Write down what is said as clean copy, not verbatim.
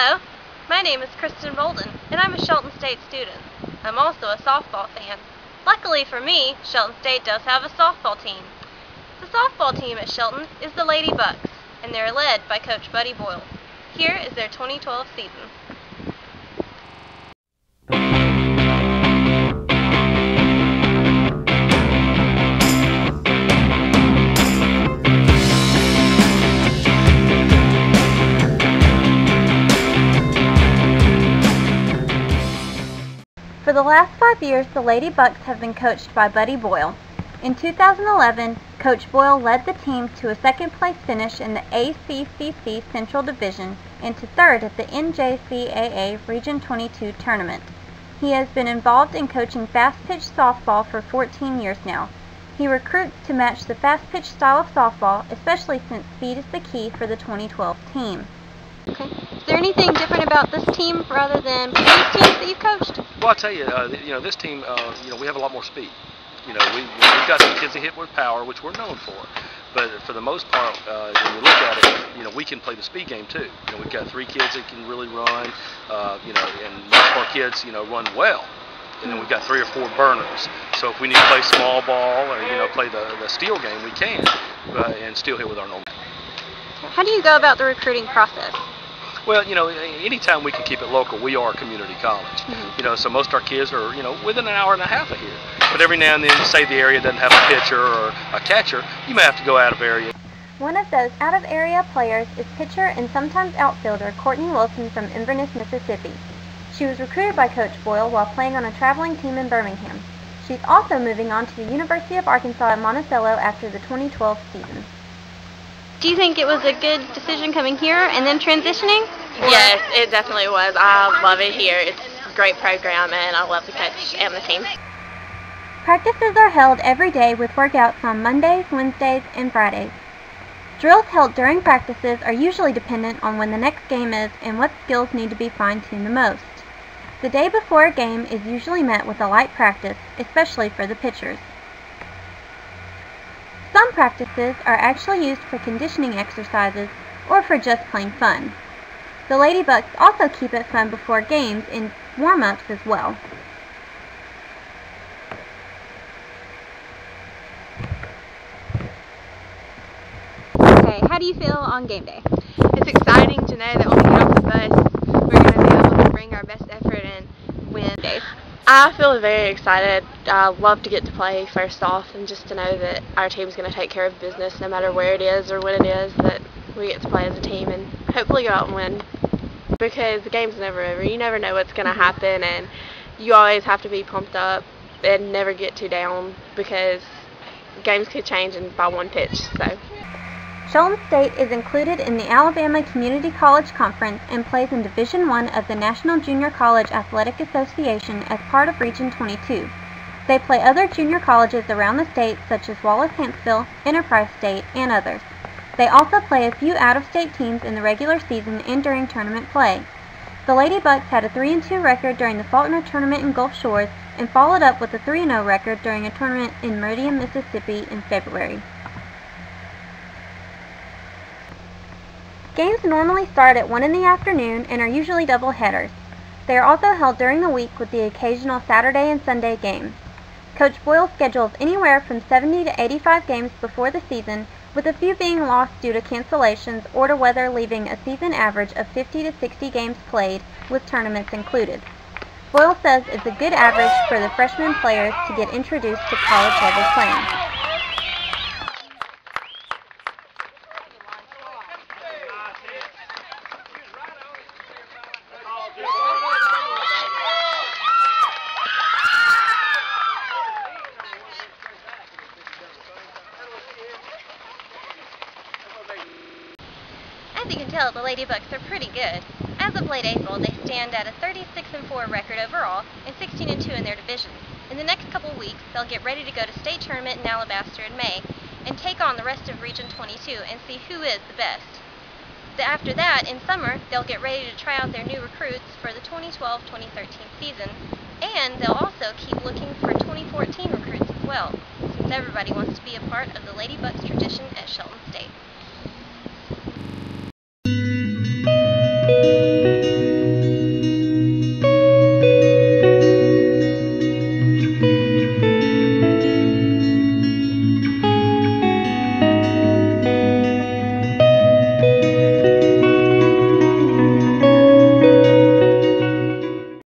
Hello, my name is Kristen Bolden, and I'm a Shelton State student. I'm also a softball fan. Luckily for me, Shelton State does have a softball team. The softball team at Shelton is the Lady Bucs, and they're led by Coach Buddy Boyle. Here is their 2012 season. For the last 5 years, the Lady Bucs have been coached by Buddy Boyle. In 2011, Coach Boyle led the team to a second-place finish in the ACCC Central Division and to third at the NJCAA Region 22 tournament. He has been involved in coaching fast-pitch softball for 14 years now. He recruits to match the fast-pitch style of softball, especially since speed is the key for the 2012 team. Okay. Is there anything different about this team rather than previous teams that you've coached? Well, I'll tell you, this team, we have a lot more speed. We've got some kids that hit with power, which we're known for. But for the most part, when you look at it, we can play the speed game too. We've got 3 kids that can really run, and most of our kids, run well. And then we've got 3 or 4 burners. So if we need to play small ball or, play the steal game, we can, and still hit with our normal. How do you go about the recruiting process? Well, anytime we can keep it local, we are a community college. Mm-hmm. So most of our kids are, within an hour and a half of here. But every now and then, say the area doesn't have a pitcher or a catcher, you may have to go out of area. One of those out-of-area players is pitcher and sometimes outfielder Courtney Wilson from Inverness, Mississippi. She was recruited by Coach Boyle while playing on a traveling team in Birmingham. She's also moving on to the University of Arkansas at Monticello after the 2012 season. Do you think it was a good decision coming here and then transitioning? Yes, it definitely was. I love it here. It's a great program and I love the coach and the team. Practices are held every day with workouts on Mondays, Wednesdays, and Fridays. Drills held during practices are usually dependent on when the next game is and what skills need to be fine-tuned the most. The day before a game is usually met with a light practice, especially for the pitchers. Some practices are actually used for conditioning exercises or for just plain fun. The Lady Bucs also keep it fun before games in warm-ups as well. Okay, how do you feel on game day? It's exciting to know that when we get off the bus, we're going to be able to bring our best effort and win. I feel very excited. I love to get to play first off and just to know that our team's going to take care of business no matter where it is or when it is, that we get to play as a team and hopefully go out and win. Because the game's never over. You never know what's going to happen and you always have to be pumped up and never get too down because games could change by one pitch. So. Shelton State is included in the Alabama Community College Conference and plays in Division I of the National Junior College Athletic Association as part of Region 22. They play other junior colleges around the state such as Wallace-Hansville, Enterprise State, and others. They also play a few out-of-state teams in the regular season and during tournament play. The Lady Bucs had a 3-2 record during the Faulkner Tournament in Gulf Shores and followed up with a 3-0 record during a tournament in Meridian, Mississippi in February. Games normally start at 1 in the afternoon and are usually double headers. They are also held during the week with the occasional Saturday and Sunday games. Coach Boyle schedules anywhere from 70 to 85 games before the season, with a few being lost due to cancellations or to weather, leaving a season average of 50 to 60 games played, with tournaments included. Boyle says it's a good average for the freshman players to get introduced to college-level playing. As you can tell, the Lady Bucs are pretty good. As of late April, they stand at a 36-4 record overall and 16-2 in their division. In the next couple weeks, they'll get ready to go to state tournament in Alabaster in May and take on the rest of Region 22 and see who is the best. After that, in summer, they'll get ready to try out their new recruits for the 2012-2013 season, and they'll also keep looking for 2014 recruits as well, since everybody wants to be a part of the Lady Bucs tradition at Shelton State.